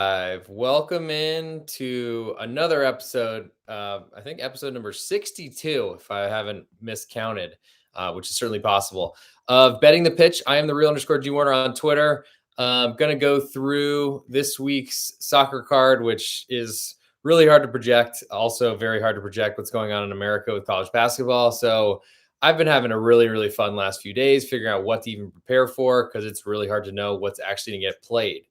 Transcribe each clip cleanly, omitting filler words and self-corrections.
Welcome in to another episode. I think episode number 62, if I haven't miscounted, which is certainly possible, of Betting the Pitch. I am the real _ G Warner on Twitter. I'm going to go through this week's soccer card, which is really hard to project. Also, very hard to project what's going on in America with college basketball. So, I've been having a really fun last few days figuring out what to even prepare for because it's really hard to know what's actually going to get played.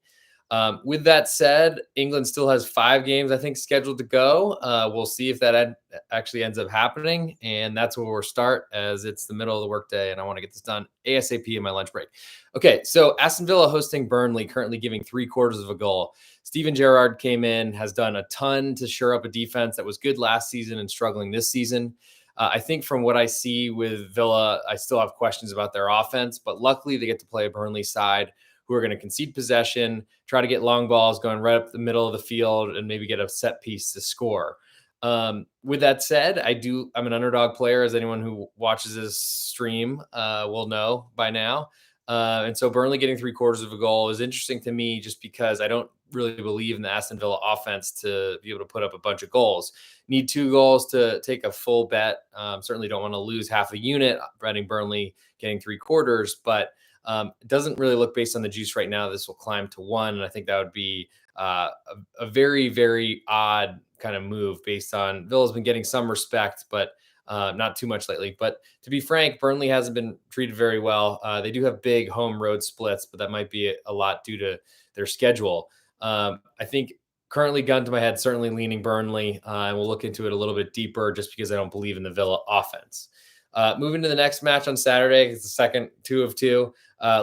With that said, England still has 5 games, I think, scheduled to go. We'll see if that actually ends up happening. And that's where we'll start, as it's the middle of the workday and I want to get this done ASAP in my lunch break. Okay, so Aston Villa hosting Burnley, currently giving 3/4 of a goal. Steven Gerrard came in, has done a ton to shore up a defense that was good last season and struggling this season. I think from what I see with Villa, I still have questions about their offense, but luckily they get to play a Burnley side who are going to concede possession, try to get long balls going right up the middle of the field, and maybe get a set piece to score. With that said, I'm an underdog player, as anyone who watches this stream will know by now. And so Burnley getting 3/4 of a goal is interesting to me just because I don't really believe in the Aston Villa offense to be able to put up a bunch of goals. Need 2 goals to take a full bet. Certainly don't want to lose half a unit betting Burnley getting 3/4, but it doesn't really look, based on the juice right now, this will climb to 1. And I think that would be a very odd kind of move based on Villa's been getting some respect, but not too much lately. But to be frank, Burnley hasn't been treated very well. They do have big home road splits, but that might be a lot due to their schedule. I think currently, gun to my head, certainly leaning Burnley. And we'll look into it a little bit deeper just because I don't believe in the Villa offense. Moving to the next match on Saturday, it's the second 2 of 2.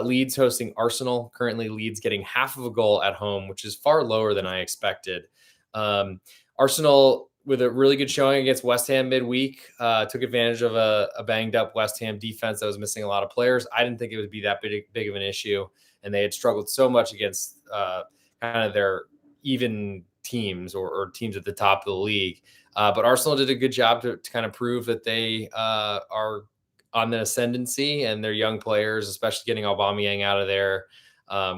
Leeds hosting Arsenal. Currently, Leeds getting half of a goal at home, which is far lower than I expected. Arsenal, with a really good showing against West Ham midweek, took advantage of a banged up West Ham defense that was missing a lot of players. I didn't think it would be that big of an issue, and they had struggled so much against kind of their even teams or teams at the top of the league. But Arsenal did a good job to kind of prove that they are on the ascendancy, and their young players, especially getting Aubameyang out of there,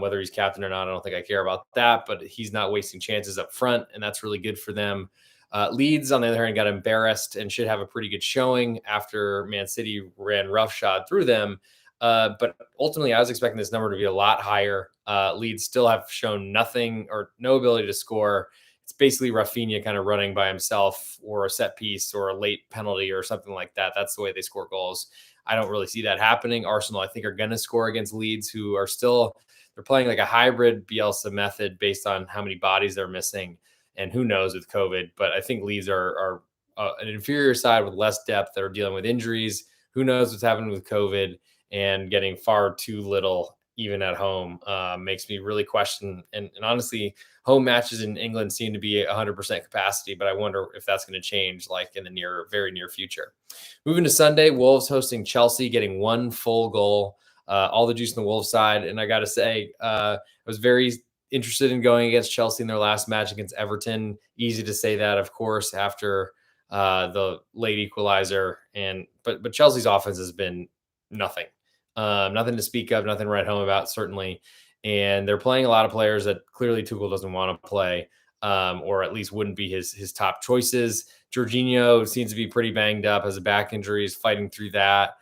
whether he's captain or not, I don't think I care about that, but he's not wasting chances up front, and that's really good for them. Leeds, on the other hand, got embarrassed and should have a pretty good showing after Man City ran roughshod through them. But ultimately, I was expecting this number to be a lot higher. Leeds still have shown nothing or no ability to score. It's basically Rafinha kind of running by himself, or a set piece or a late penalty or something like that. That's the way they score goals. I don't really see that happening. Arsenal, I think, are going to score against Leeds, who are still, they're playing like a hybrid Bielsa method based on how many bodies they're missing. And who knows with COVID, but I think Leeds are an inferior side with less depth that are dealing with injuries. Who knows what's happening with COVID, and getting far too little even at home makes me really question. And honestly, home matches in England seem to be 100% capacity, but I wonder if that's going to change like in the very near future. Moving to Sunday, Wolves hosting Chelsea, getting 1 full goal. All the juice on the Wolves side. And I got to say, I was very interested in going against Chelsea in their last match against Everton. Easy to say that, of course, after the late equalizer. But Chelsea's offense has been nothing. Nothing to speak of, nothing to write home about, certainly. And they're playing a lot of players that clearly Tuchel doesn't want to play, or at least wouldn't be his top choices. Jorginho seems to be pretty banged up, has a back injury, is fighting through that.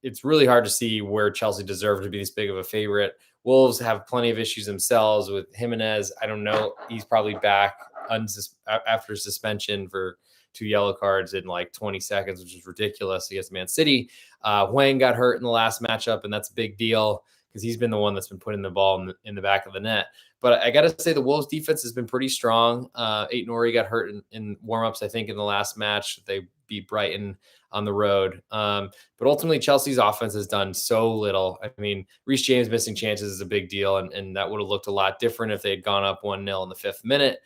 It's really hard to see where Chelsea deserved to be this big of a favorite. Wolves have plenty of issues themselves with Jimenez. I don't know. He's probably back after suspension for 2 yellow cards in like 20 seconds, which is ridiculous against Man City. Hwang got hurt in the last matchup, and that's a big deal because he's been the one that's been putting the ball in the back of the net. But I got to say, the Wolves defense has been pretty strong. Aït-Nouri got hurt in warmups, I think, in the last match. They beat Brighton on the road. But ultimately, Chelsea's offense has done so little. I mean, Reece James missing chances is a big deal, and that would have looked a lot different if they had gone up 1-0 in the 5th minute.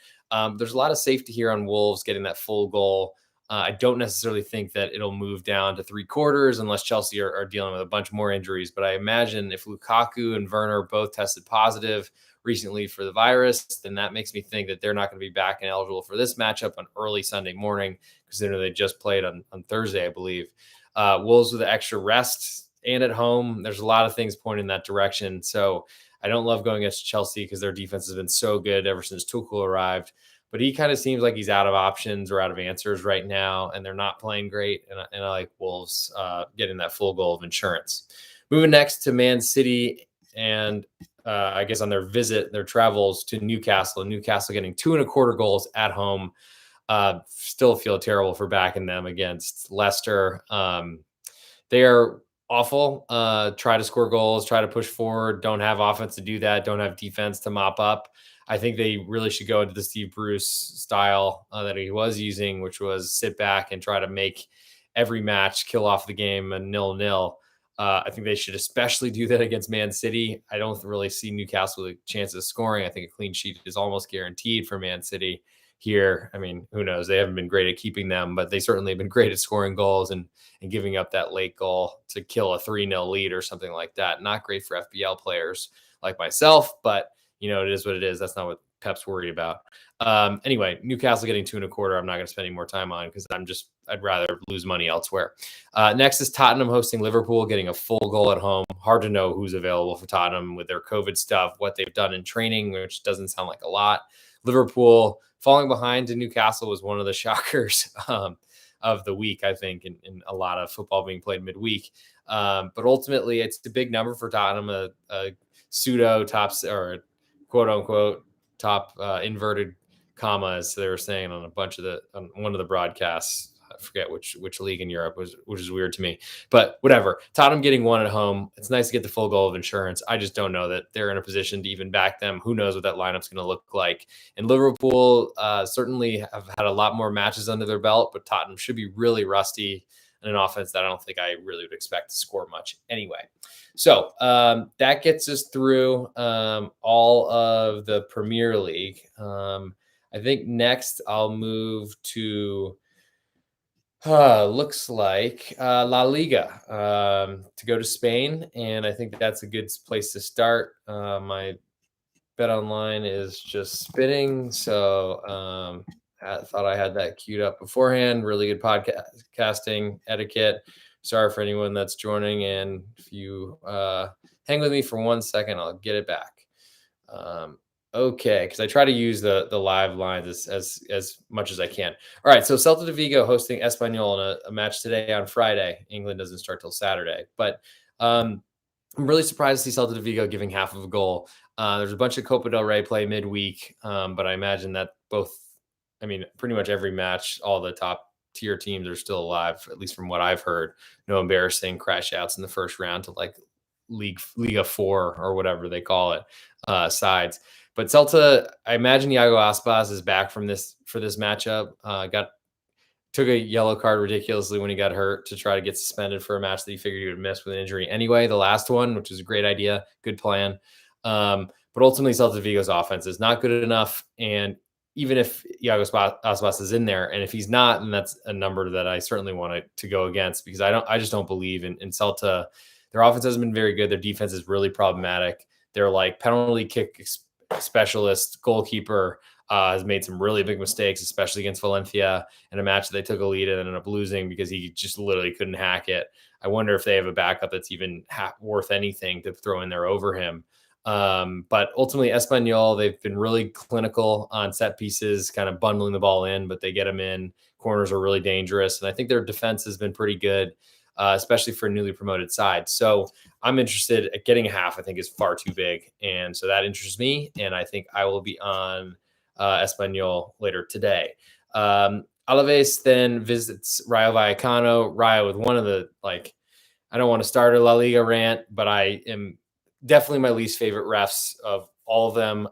There's a lot of safety here on Wolves getting that full goal. I don't necessarily think that it'll move down to 3/4 unless Chelsea are dealing with a bunch more injuries. But I imagine if Lukaku and Werner both tested positive recently for the virus, then that makes me think that they're not going to be back and eligible for this matchup on early Sunday morning, considering they just played on Thursday, I believe. Wolves with the extra rest and at home, there's a lot of things pointing in that direction. So I don't love going against Chelsea because their defense has been so good ever since Tuchel arrived. But he kind of seems like he's out of options or out of answers right now, and they're not playing great. And I like Wolves getting that full goal of insurance. Moving next to Man City, and I guess on their travels to Newcastle. Newcastle getting 2.25 goals at home. Still feel terrible for backing them against Leicester. They are awful. Try to score goals, try to push forward, don't have offense to do that, don't have defense to mop up. I think they really should go into the Steve Bruce style that he was using, which was sit back and try to make every match, kill off the game a 0-0. I think they should especially do that against Man City. I don't really see Newcastle with a chance of scoring. I think a clean sheet is almost guaranteed for Man City here. I mean, who knows? They haven't been great at keeping them, but they certainly have been great at scoring goals and giving up that late goal to kill a 3-0 lead or something like that. Not great for FPL players like myself, but it is what it is. That's not what Pep's worried about. Anyway, Newcastle getting 2.25. I'm not going to spend any more time on because I'd rather lose money elsewhere. Next is Tottenham hosting Liverpool, getting a full goal at home. Hard to know who's available for Tottenham with their COVID stuff, what they've done in training, which doesn't sound like a lot. Liverpool falling behind to Newcastle was one of the shockers of the week, I think, in a lot of football being played midweek. But ultimately, it's a big number for Tottenham, a pseudo tops or quote unquote top inverted commas they were saying on one of the broadcasts. I forget which league in Europe which is weird to me, but whatever. Tottenham getting one at home. It's nice to get the full goal of insurance. I just don't know that they're in a position to even back them. Who knows what that lineup's going to look like? And Liverpool certainly have had a lot more matches under their belt, but Tottenham should be really rusty in an offense that I don't think I really would expect to score much anyway. So that gets us through all of the Premier League. I think next I'll move to looks like La Liga to go to Spain, and I think that's a good place to start. My bet online is just spinning, so I thought I had that queued up beforehand. Really good podcasting etiquette. Sorry for anyone that's joining, and if you hang with me for 1 second, I'll get it back. Okay, because I try to use the live lines as much as I can. All right, so Celta de Vigo hosting Espanyol in a match today on Friday. England doesn't start till Saturday, but I'm really surprised to see Celta de Vigo giving half of a goal. There's a bunch of Copa del Rey play midweek, but I imagine that pretty much every match, all the top tier teams are still alive, at least from what I've heard. No embarrassing crash outs in the first round to like Liga 4 or whatever they call it sides. But Celta, I imagine Iago Aspas is back for this matchup. Took a yellow card ridiculously when he got hurt to try to get suspended for a match that he figured he would miss with an injury anyway. The last one, which is a great idea, good plan. But ultimately, Celta Vigo's offense is not good enough. And even if Iago Aspas is in there, and if he's not, then that's a number that I certainly want to go against because I just don't believe in Celta. Their offense hasn't been very good. Their defense is really problematic. They're like penalty kick specialist goalkeeper has made some really big mistakes, especially against Valencia in a match that they took a lead and ended up losing because he just literally couldn't hack it. I wonder if they have a backup that's even worth anything to throw in there over him. But ultimately, Espanyol, they've been really clinical on set pieces, kind of bundling the ball in, but they get them in. Corners are really dangerous. And I think their defense has been pretty good, especially for a newly promoted side. So I'm interested at getting a half. I think is far too big. And so that interests me. And I think I will be on Espanyol later today. Alaves then visits Rayo Vallecano. Rayo with one of the, I don't want to start a La Liga rant, but I am definitely my least favorite refs of all of them.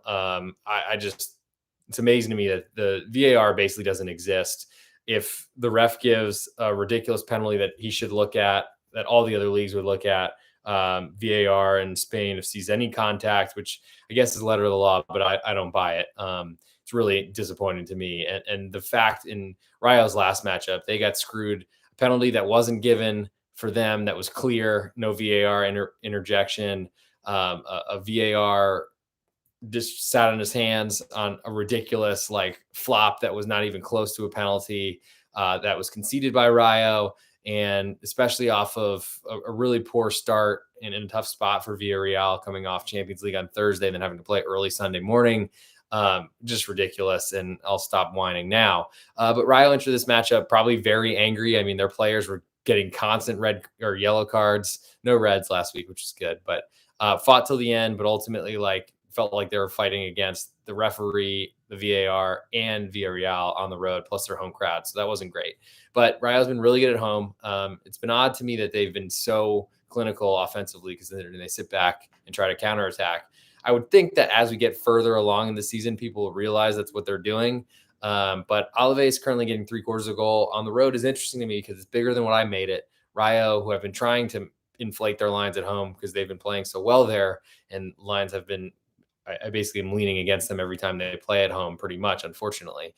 It's amazing to me that the VAR basically doesn't exist. If the ref gives a ridiculous penalty that he should look at, that all the other leagues would look at, VAR in Spain, if sees any contact, which I guess is letter of the law, but I don't buy it. It's really disappointing to me. And the fact in Rayo's last matchup, they got screwed. A penalty that wasn't given for them, that was clear, no VAR interjection. A VAR just sat on his hands on a ridiculous flop that was not even close to a penalty that was conceded by Rayo. And especially off of a really poor start and in a tough spot for Villarreal coming off Champions League on Thursday and then having to play early Sunday morning. Just ridiculous. And I'll stop whining now. But Rayo entered this matchup probably very angry. I mean, their players were getting constant red or yellow cards, no reds last week, which is good, but fought till the end, but ultimately felt like they were fighting against the referee, the VAR, and Villarreal on the road, plus their home crowd. So that wasn't great. But Rayo's been really good at home. It's been odd to me that they've been so clinical offensively because then they sit back and try to counterattack. I would think that as we get further along in the season, people will realize that's what they're doing. But Alaves currently getting 3/4 of a goal on the road is interesting to me because it's bigger than what I made it. Rayo, who have been trying to inflate their lines at home because they've been playing so well there, and lines have been, I basically am leaning against them every time they play at home, pretty much, unfortunately.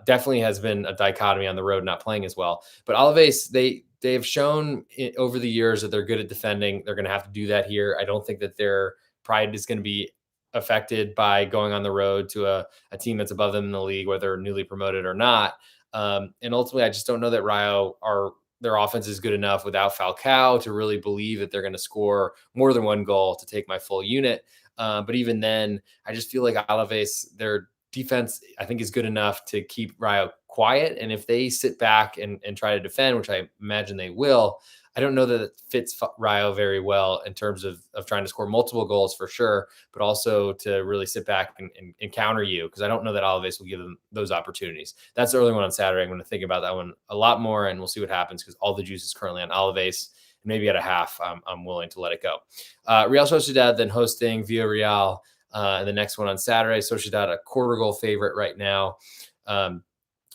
Definitely has been a dichotomy on the road, not playing as well. But Alaves, they have shown over the years that they're good at defending. They're going to have to do that here. I don't think that their pride is going to be affected by going on the road to a team that's above them in the league, whether they're newly promoted or not. And ultimately, I just don't know that Rayo their offense is good enough without Falcao to really believe that they're going to score more than one goal to take my full unit. But even then, I just feel like Alaves, their defense, I think, is good enough to keep Rayo quiet. And if they sit back and try to defend, which I imagine they will, I don't know that it fits Rayo very well in terms of trying to score multiple goals for sure, but also to really sit back and counter you, because I don't know that Alaves will give them those opportunities. That's the early one on Saturday. I'm going to think about that one a lot more, and we'll see what happens because all the juice is currently on Alaves. Maybe at a half, I'm willing to let it go. Real Sociedad then hosting Villarreal, and the next one on Saturday. Sociedad a 1/4 goal favorite right now.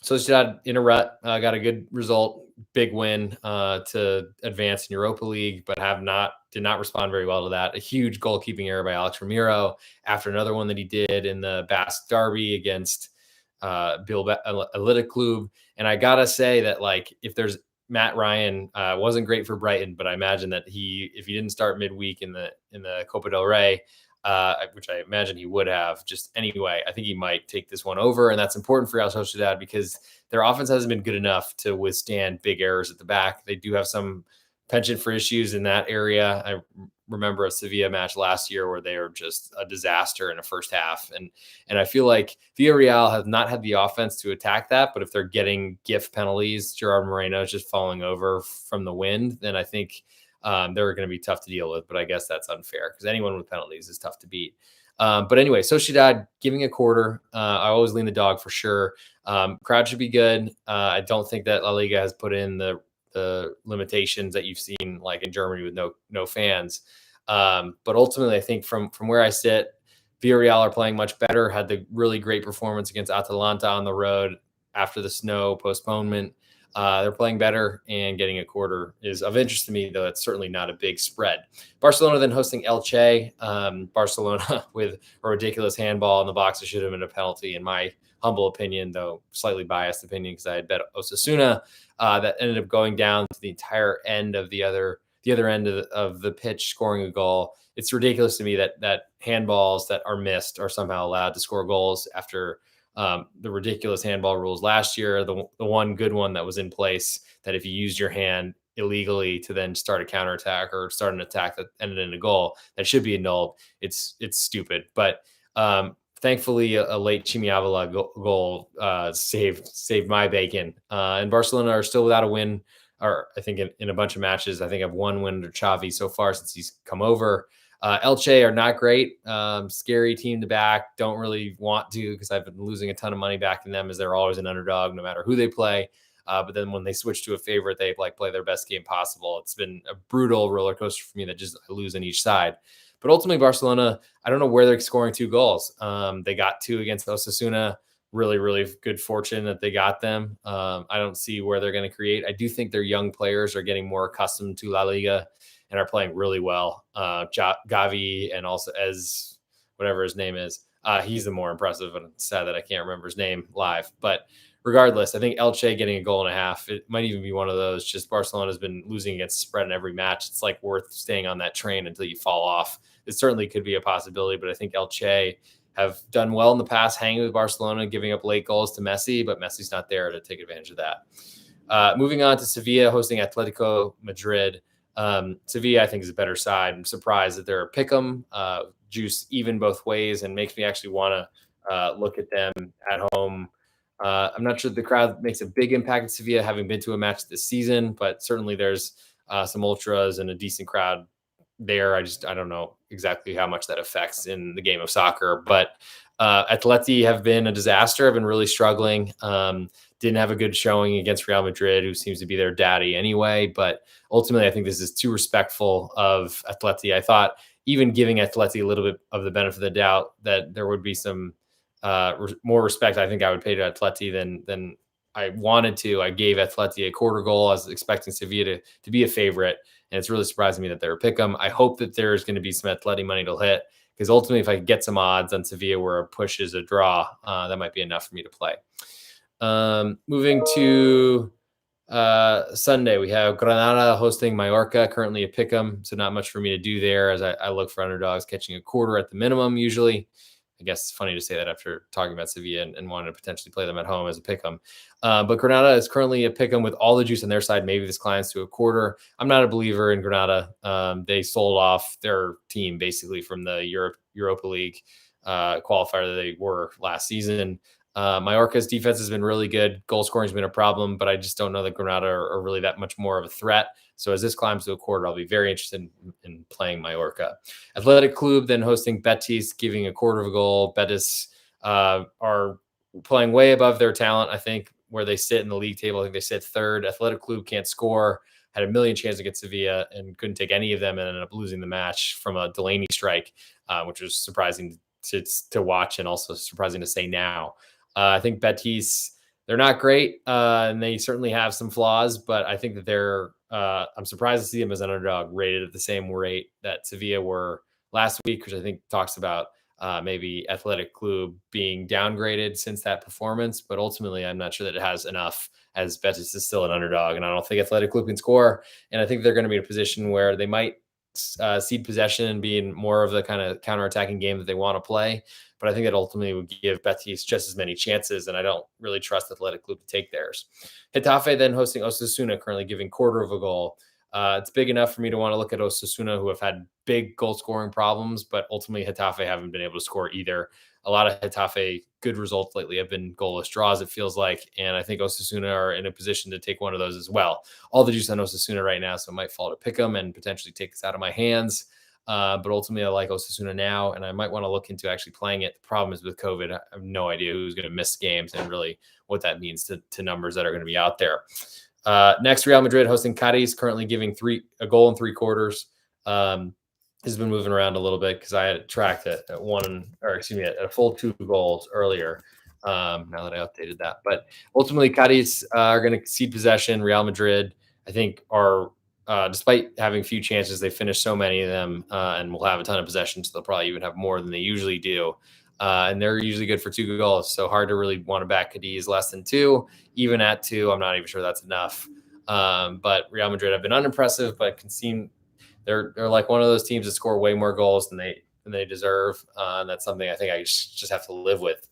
Sociedad in a rut, got a good result, big win to advance in Europa League, but did not respond very well to that. A huge goalkeeping error by Alex Ramiro after another one that he did in the Basque Derby against Bilbao Athletic Club. And I gotta say that, like, if there's Matt Ryan wasn't great for Brighton, but I imagine that if he didn't start midweek in the Copa del Rey, which I imagine he would have, just anyway, I think he might take this one over. And that's important for Real Sociedad because their offense hasn't been good enough to withstand big errors at the back. They do have some penchant for issues in that area. I remember a Sevilla match last year where they were just a disaster in the first half. And I feel like Villarreal have not had the offense to attack that, but if they're getting gift penalties, Gerard Moreno is just falling over from the wind, then I think they're going to be tough to deal with. But I guess that's unfair because anyone with penalties is tough to beat. But anyway, Sociedad giving a 1/4. I always lean the dog for sure. Crowd should be good. I don't think that La Liga has put in the limitations that you've seen like in Germany with no fans. But ultimately, I think from where I sit, Villarreal are playing much better, had the really great performance against Atalanta on the road after the snow postponement. They're playing better, and getting a 1/4 is of interest to me, though it's certainly not a big spread. Barcelona then hosting Elche. Barcelona with a ridiculous handball in the box that should have been a penalty, in my humble opinion, though slightly biased opinion because I had bet Osasuna. That ended up going down to the entire end of the other end of the pitch, scoring a goal. It's ridiculous to me that handballs that are missed are somehow allowed to score goals after the ridiculous handball rules last year. The one good one that was in place that if you used your hand illegally to then start a counterattack or start an attack that ended in a goal, that should be annulled. It's stupid. But thankfully, a late Chimiavala goal saved my bacon. And Barcelona are still without a win, or I think in a bunch of matches. I think I've one win under Xavi so far since he's come over. Elche are not great. Scary team to back. Don't really want to because I've been losing a ton of money backing them as they're always an underdog no matter who they play. But then when they switch to a favorite, they play their best game possible. It's been a brutal roller coaster for me that just I lose on each side. But ultimately, Barcelona, I don't know where they're scoring 2 goals. They got 2 against Osasuna. Really, really good fortune that they got them. I don't see where they're going to create. I do think their young players are getting more accustomed to La Liga and are playing really well. Gavi and also Ez, whatever his name is, he's the more impressive, and it's sad that I can't remember his name live. But regardless, I think Elche getting a goal and a half, it might even be one of those. Just Barcelona's been losing against spread in every match. It's like worth staying on that train until you fall off. It certainly could be a possibility, but I think Elche have done well in the past, hanging with Barcelona, giving up late goals to Messi, but Messi's not there to take advantage of that. Moving on to Sevilla hosting Atletico Madrid. Sevilla, I think, is a better side. I'm surprised that they're a pick'em, juice even both ways, and makes me actually want to look at them at home. I'm not sure the crowd makes a big impact at Sevilla, having been to a match this season, but certainly there's some ultras and a decent crowd there. I don't know exactly how much that affects in the game of soccer, but Atleti have been a disaster. Have been really struggling. Didn't have a good showing against Real Madrid, who seems to be their daddy anyway. But ultimately, I think this is too respectful of Atleti. I thought even giving Atleti a little bit of the benefit of the doubt that there would be some more respect, I think I would pay to Atleti than I wanted to. I gave Atleti a quarter goal. I was expecting Sevilla to be a favorite, and it's really surprising me that they're a pick 'em. I hope that there's going to be some Atleti money to hit, because ultimately, if I could get some odds on Sevilla where a push is a draw, that might be enough for me to play. Moving to Sunday, we have Granada hosting Mallorca, currently a pick 'em, so not much for me to do there, as I look for underdogs catching a quarter at the minimum usually. I guess it's funny to say that after talking about Sevilla and wanting to potentially play them at home as a pick 'em. But Granada is currently a pick 'em with all the juice on their side. Maybe this climbs to a quarter. I'm not a believer in Granada. They sold off their team basically from the Europa League qualifier that they were last season. Mallorca's defense has been really good. Goal scoring has been a problem, but I just don't know that Granada are really that much more of a threat. So as this climbs to a quarter, I'll be very interested in playing Mallorca. Athletic Club then hosting Betis, giving a quarter of a goal. Betis are playing way above their talent, I think, where they sit in the league table. I think they sit third. Athletic Club can't score. Had a million chances against Sevilla and couldn't take any of them, and ended up losing the match from a Delaney strike, which was surprising to watch and also surprising to say now. I think Betis, they're not great, and they certainly have some flaws, but I think that I'm surprised to see them as an underdog rated at the same rate that Sevilla were last week, which I think talks about maybe Athletic Club being downgraded since that performance. But ultimately, I'm not sure that it has enough, as Betis is still an underdog, and I don't think Athletic Club can score. And I think they're going to be in a position where they might cede possession and be in more of the kind of counterattacking game that they want to play. But I think that ultimately would give Betis just as many chances, and I don't really trust Athletic Club to take theirs. Getafe then hosting Osasuna, currently giving quarter of a goal. It's big enough for me to want to look at Osasuna, who have had big goal scoring problems, but ultimately Getafe haven't been able to score either. A lot of Getafe good results lately have been goalless draws, it feels like, and I think Osasuna are in a position to take one of those as well. All the juice on Osasuna right now, so it might fall to pick them and potentially take this out of my hands. But ultimately, I like Osasuna now, and I might want to look into actually playing it. The problem is with COVID, I have no idea who's going to miss games and really what that means to numbers that are going to be out there. Next, Real Madrid hosting Cadiz, currently giving a goal in 3 quarters. Has been moving around a little bit because I had tracked it at a full 2 goals earlier. Now that I updated that, but ultimately Cadiz are going to cede possession. Real Madrid, I think, are despite having few chances, they finished so many of them and will have a ton of possession, so they'll probably even have more than they usually do. And they're usually good for 2 goals, so hard to really want to back Cadiz less than 2. Even at 2, I'm not even sure that's enough. But Real Madrid have been unimpressive, but can seem they're like one of those teams that score way more goals than they deserve. And that's something I think I just have to live with.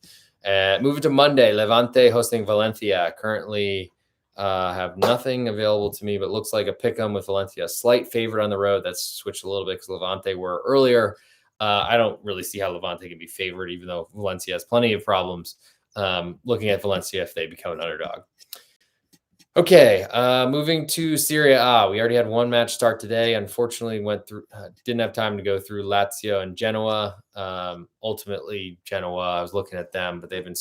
Moving to Monday, Levante hosting Valencia. Currently have nothing available to me, but looks like a pick 'em with Valencia. Slight favorite on the road. That's switched a little bit because Levante were earlier. I don't really see how Levante can be favored, even though Valencia has plenty of problems. Looking at Valencia if they become an underdog. Okay, moving to Serie A. We already had one match start today. Unfortunately, didn't have time to go through Lazio and Genoa. Ultimately, Genoa, I was looking at them, but they've been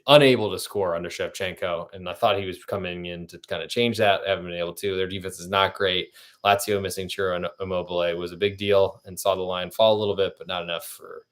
unable to score under Shevchenko, and I thought he was coming in to kind of change that. They haven't been able to. Their defense is not great. Lazio missing Ciro and Immobile was a big deal, and saw the line fall a little bit, but not enough for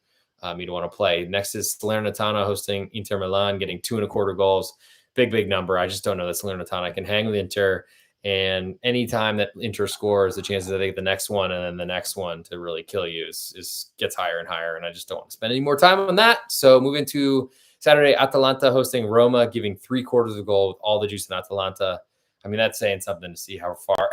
me to want to play. Next is Salernitana hosting Inter Milan, getting 2.25 goals. Big number. I just don't know that Salernitana can hang with Inter. And anytime that Inter scores, the chances that they get the next one and then the next one to really kill you gets higher and higher. And I just don't want to spend any more time on that. So moving to Saturday, Atalanta hosting Roma, giving 3/4 of goal with all the juice in Atalanta. I mean, that's saying something to see how far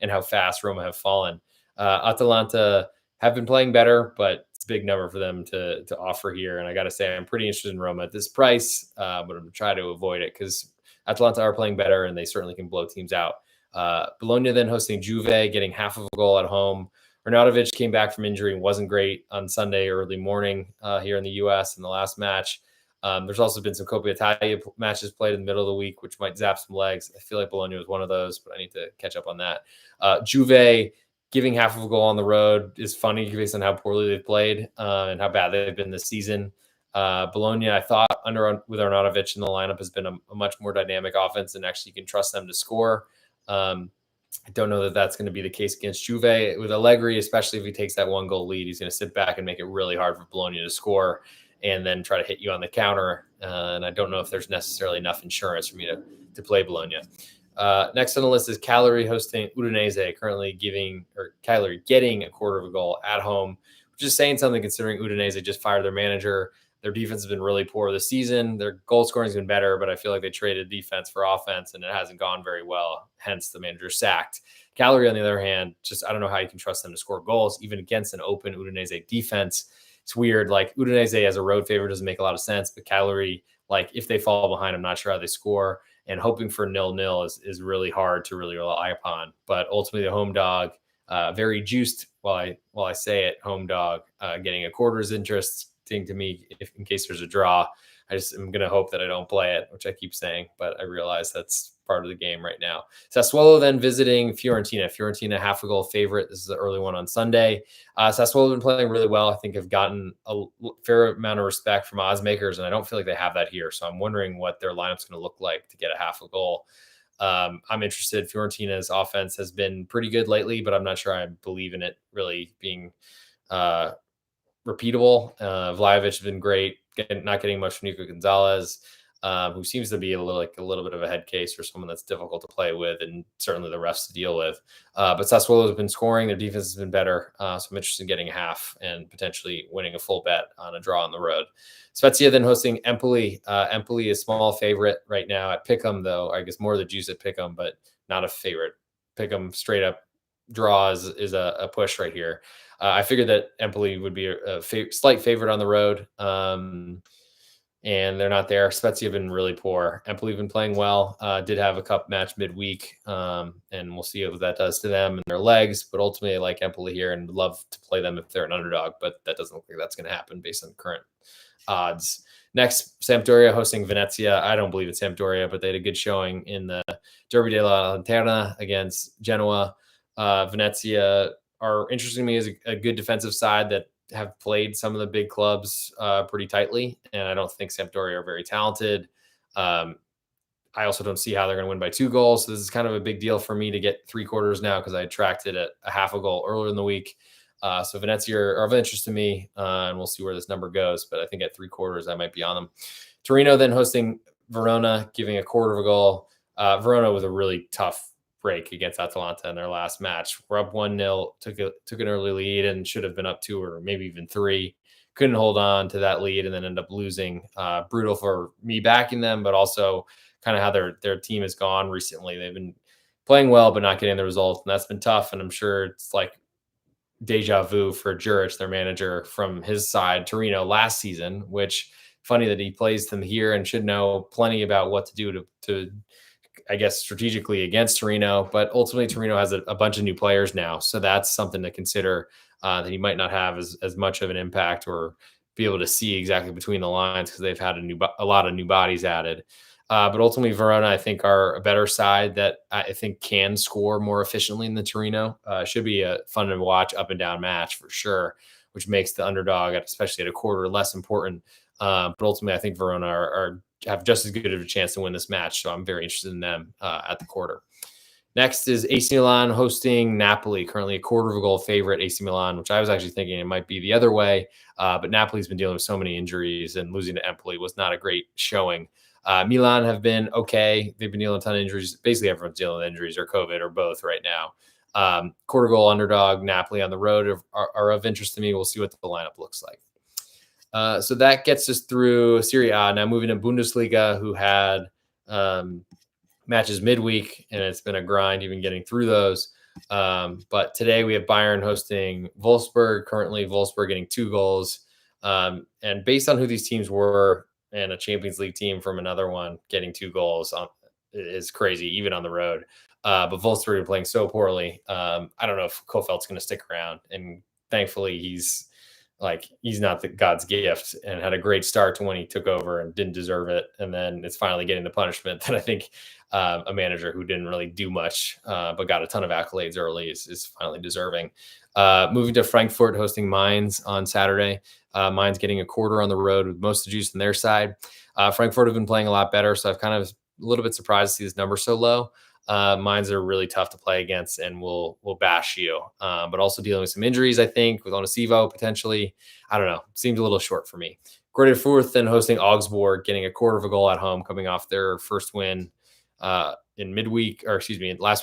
and how fast Roma have fallen. Atalanta have been playing better, but it's a big number for them to offer here. And I got to say, I'm pretty interested in Roma at this price, but I'm going to try to avoid it because Atalanta are playing better, and they certainly can blow teams out. Bologna then hosting Juve, getting half of a goal at home. Arnautovic came back from injury and wasn't great on Sunday early morning here in the U.S. in the last match. There's also been some Coppa Italia matches played in the middle of the week, which might zap some legs. I feel like Bologna was one of those, but I need to catch up on that. Juve giving half of a goal on the road is funny based on how poorly they've played and how bad they've been this season. Bologna, I thought with Arnautovic in the lineup, has been a much more dynamic offense, and actually you can trust them to score. I don't know that that's going to be the case against Juve. With Allegri, especially if he takes that 1-goal lead, he's going to sit back and make it really hard for Bologna to score and then try to hit you on the counter. And I don't know if there's necessarily enough insurance for me to play Bologna. Next on the list is Cagliari hosting Udinese, currently Cagliari getting a quarter of a goal at home, which is saying something considering Udinese just fired their manager. Their defense has been really poor this season. Their goal scoring has been better, but I feel like they traded defense for offense, and it hasn't gone very well. Hence, the manager sacked. Cagliari, on the other hand, I don't know how you can trust them to score goals, even against an open Udinese defense. It's weird. Like, Udinese as a road favorite doesn't make a lot of sense, but Cagliari, like, if they fall behind, I'm not sure how they score. And hoping for 0-0 is really hard to really rely upon. But ultimately, the home dog, very juiced while I say it, home dog, getting a quarter's interest to me, if in case there's a draw. I just am going to hope that I don't play it, which I keep saying, but I realize that's part of the game right now. Sassuolo then visiting Fiorentina. Fiorentina, half a goal favorite. This is the early one on Sunday. Sassuolo have been playing really well. I think have gotten a fair amount of respect from odds makers, and I don't feel like they have that here. So I'm wondering what their lineup's going to look like to get a half a goal. I'm interested. Fiorentina's offense has been pretty good lately, but I'm not sure I believe in it really being repeatable. Vlahovic has been great, not getting much from Nico Gonzalez, who seems to be a little bit of a head case for someone that's difficult to play with, and certainly the refs to deal with. But Sassuolo has been scoring. Their defense has been better. So I'm interested in getting a half and potentially winning a full bet on a draw on the road. Spezia then hosting Empoli. Empoli is small favorite right now at Pick'em, though. I guess more of the juice at Pick'em, but not a favorite. Pick'em straight up draw is a push right here. I figured that Empoli would be a slight favorite on the road, and they're not there. Spezia have been really poor. Empoli have been playing well. Did have a cup match midweek, and we'll see what that does to them and their legs. But ultimately, I like Empoli here and would love to play them if they're an underdog, but that doesn't look like that's going to happen based on current odds. Next, Sampdoria hosting Venezia. I don't believe it's Sampdoria, but they had a good showing in the Derby della Lanterna against Genoa. Venezia are interesting to me as a good defensive side that have played some of the big clubs pretty tightly, and I don't think Sampdoria are very talented. I also don't see how they're going to win by 2 goals. So this is kind of a big deal for me to get 3 quarters now because I tracked it at a half a goal earlier in the week. So Venezia are of interest to me, and we'll see where this number goes. But I think at 3 quarters, I might be on them. Torino then hosting Verona, giving a quarter of a goal. Verona was a really tough break against Atalanta in their last match. We're up 1-0, took an early lead and should have been up 2 or maybe even 3. Couldn't hold on to that lead and then end up losing. Brutal for me backing them, but also kind of how their team has gone recently. They've been playing well, but not getting the results, and that's been tough. And I'm sure it's like deja vu for Juric, their manager, from his side, Torino, last season, which funny that he plays them here and should know plenty about what to do to I guess, strategically against Torino, but ultimately Torino has a bunch of new players now. So that's something to consider that he might not have as much of an impact or be able to see exactly between the lines because they've had a lot of new bodies added. But ultimately Verona, I think, are a better side that I think can score more efficiently than Torino. Should be a fun to watch up and down match for sure, which makes the underdog, especially at a quarter, less important. But ultimately, I think Verona have just as good of a chance to win this match. So I'm very interested in them at the quarter. Next is AC Milan hosting Napoli, currently a quarter of a goal favorite, AC Milan, which I was actually thinking it might be the other way. But Napoli's been dealing with so many injuries, and losing to Empoli was not a great showing. Milan have been okay. They've been dealing with a ton of injuries. Basically, everyone's dealing with injuries or COVID or both right now. Quarter goal underdog, Napoli on the road are of interest to me. We'll see what the lineup looks like. So that gets us through Serie A. Now moving to Bundesliga, who had matches midweek, and it's been a grind even getting through those. But today we have Bayern hosting Wolfsburg. Currently, Wolfsburg getting 2 goals. And based on who these teams were, and a Champions League team from another one getting 2 goals, is crazy, even on the road. But Wolfsburg are playing so poorly. I don't know if Kofeld's going to stick around. And thankfully, he's not the God's gift and had a great start to when he took over and didn't deserve it. And then it's finally getting the punishment that I think a manager who didn't really do much, but got a ton of accolades early is finally deserving. Moving to Frankfurt, hosting Mainz on Saturday. Mainz getting a quarter on the road with most of the juice on their side. Frankfurt have been playing a lot better, so I've kind of a little bit surprised to see this number so low. Mainz are really tough to play against and will bash you, but also dealing with some injuries, I think, with Onisivo potentially. I don't know. Seems a little short for me. Greater Fürth then hosting Augsburg, getting a quarter of a goal at home, coming off their first win last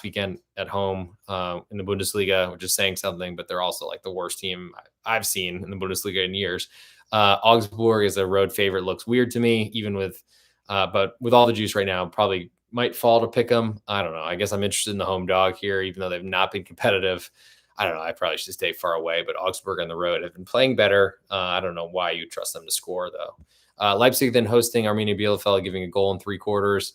weekend at home in the Bundesliga, which is saying something, but they're also like the worst team I've seen in the Bundesliga in years. Augsburg is a road favorite, looks weird to me, even but with all the juice right now, probably might fall to pick them. I don't know. I guess I'm interested in the home dog here, even though they've not been competitive. I don't know. I probably should stay far away, but Augsburg on the road have been playing better. I don't know why you trust them to score, though. Leipzig then hosting Arminia Bielefeld, giving a goal in 3 quarters.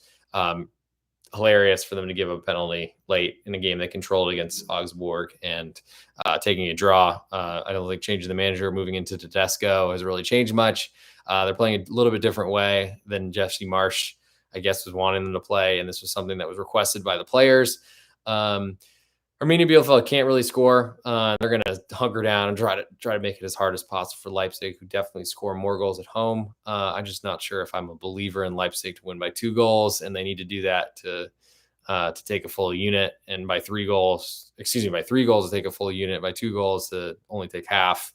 Hilarious for them to give a penalty late in a game they controlled against Augsburg and taking a draw. I don't think changing the manager, moving into Tedesco has really changed much. They're playing a little bit different way than Jesse Marsch, I guess, was wanting them to play, and this was something that was requested by the players. Arminia Bielefeld can't really score. They're going to hunker down and try to make it as hard as possible for Leipzig, who definitely score more goals at home. I'm just not sure if I'm a believer in Leipzig to win by 2 goals, and they need to do that to take a full unit, and by 3 goals to take a full unit, by 2 goals to only take half.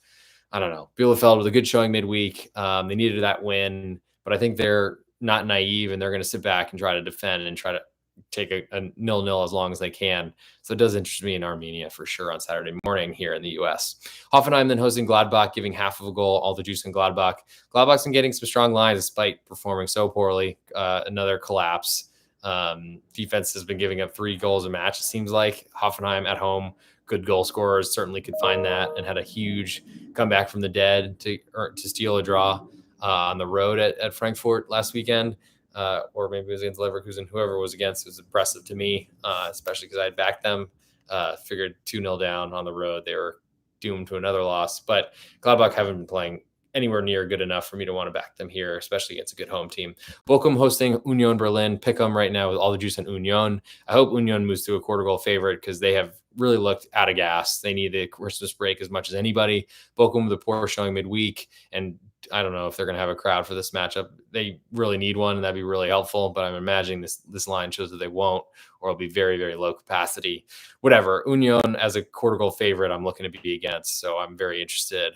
I don't know. Bielefeld with a good showing midweek. They needed that win, but I think they're not naive, and they're going to sit back and try to defend and try to take a 0-0 as long as they can. So it does interest me in Armenia for sure on Saturday morning here in the U.S. Hoffenheim then hosting Gladbach, giving half of a goal, all the juice in Gladbach. Gladbach's been getting some strong lines despite performing so poorly. Another collapse. Defense has been giving up 3 goals a match. It seems like Hoffenheim at home, good goal scorers, certainly could find that, and had a huge comeback from the dead to steal a draw on the road at Frankfurt last weekend. Or maybe it was against Leverkusen. Whoever it was against, was impressive to me, especially because I had backed them. Figured 2-0 down on the road, they were doomed to another loss. But Gladbach haven't been playing anywhere near good enough for me to want to back them here, especially against a good home team. Bochum hosting Union Berlin. Pick them right now with all the juice on Union. I hope Union moves to a quarter goal favorite because they have really looked out of gas. They need the Christmas break as much as anybody. Bochum with a poor showing midweek, and I don't know if they're going to have a crowd for this matchup. They really need one, and that'd be really helpful. But I'm imagining this line shows that they won't, or it'll be very, very low capacity. Whatever. Union as a quarter goal favorite, I'm looking to be against. So I'm very interested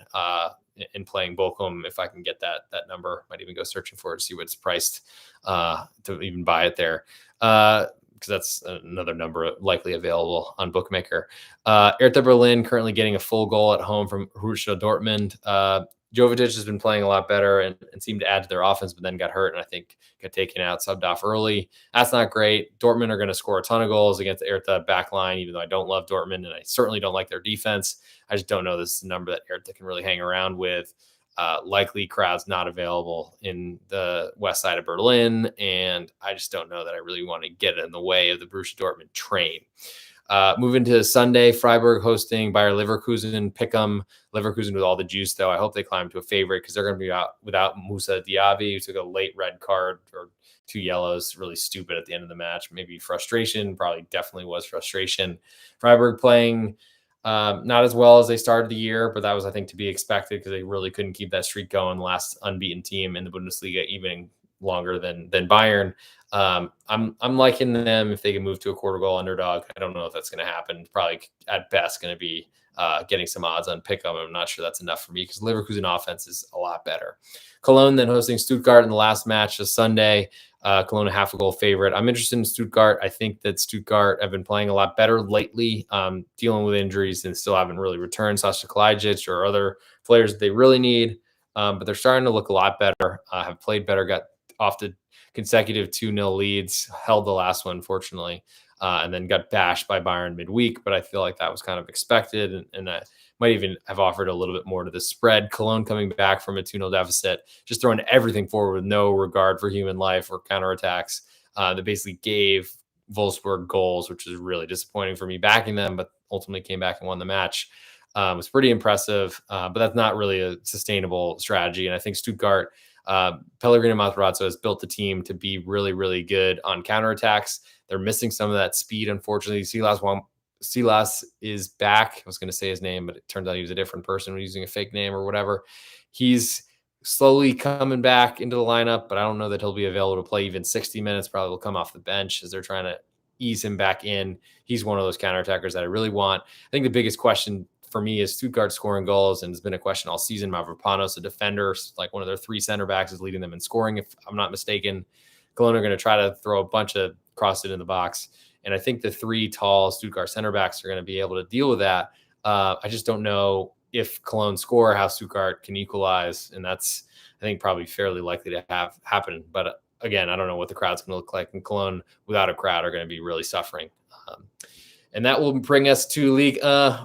in playing Bochum if I can get that number. Might even go searching for it to see what it's priced to even buy it there. Because that's another number likely available on Bookmaker. Hertha Berlin currently getting a full goal at home from Borussia Dortmund. Jovic has been playing a lot better and seemed to add to their offense, but then got hurt and I think got taken out, subbed off early. That's not great. Dortmund are going to score a ton of goals against the Hertha backline, even though I don't love Dortmund and I certainly don't like their defense. I just don't know this is a number that Hertha can really hang around with. Likely crowds not available in the west side of Berlin, and I just don't know that I really want to get in the way of the Borussia Dortmund train. Moving to Sunday, Freiburg hosting Bayer Leverkusen. Pick 'em. Leverkusen with all the juice, though. I hope they climb to a favorite because they're going to be out without Musa Diaby, who took a late red card or 2 yellows. Really stupid at the end of the match. Maybe frustration. Probably definitely was frustration. Freiburg playing not as well as they started the year, but that was, I think, to be expected because they really couldn't keep that streak going. Last unbeaten team in the Bundesliga, even longer than Bayern. I'm liking them if they can move to a quarter goal underdog. I don't know if that's going to happen. Probably at best going to be getting some odds on pick 'em. I'm not sure that's enough for me because Leverkusen offense is a lot better. Cologne then hosting Stuttgart in the last match of Sunday. Cologne a half a goal favorite. I'm interested in Stuttgart. I think that Stuttgart have been playing a lot better lately, dealing with injuries and still haven't really returned Sasha Kalajdzic or other players that they really need. But they're starting to look a lot better, have played better, got off to consecutive 2-0 leads, held the last one, fortunately, and then got bashed by Bayern midweek. But I feel like that was kind of expected, and I might even have offered a little bit more to the spread. Cologne coming back from a 2-0 deficit, just throwing everything forward with no regard for human life or counterattacks. that basically gave Wolfsburg goals, which is really disappointing for me backing them, but ultimately came back and won the match. Was pretty impressive, but that's not really a sustainable strategy. And I think Stuttgart, Pellegrino Matarazzo has built the team to be really, really good on counterattacks. They're missing some of that speed, unfortunately. Silas is back. I was going to say his name, but it turns out he was a different person using a fake name or whatever. He's slowly coming back into the lineup, but I don't know that he'll be available to play even 60 minutes. Probably will come off the bench as they're trying to ease him back in. He's one of those counterattackers that I really want. I think the biggest question for me is Stuttgart scoring goals, and it's been a question all season. Mavropanos, a defender, like one of their three center backs, is leading them in scoring, if I'm not mistaken. Cologne are going to try to throw a bunch of crosses in the box, and I think the three tall Stuttgart center backs are going to be able to deal with that. I just don't know if Cologne score, how Stuttgart can equalize, and that's, I think, probably fairly likely to have happen. But again, I don't know what the crowd's going to look like, and Cologne without a crowd are going to be really suffering. And that will bring us to Ligue,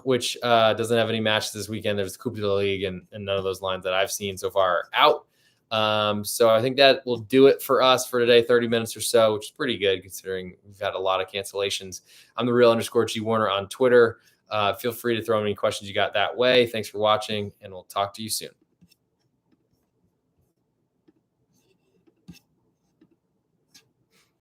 which doesn't have any matches this weekend. There's the Coupe de la Ligue, and none of those lines that I've seen so far are out. So I think that will do it for us for today, 30 minutes or so, which is pretty good considering we've had a lot of cancellations. I'm the real_G Warner on Twitter. Feel free to throw any questions you got that way. Thanks for watching, and we'll talk to you soon.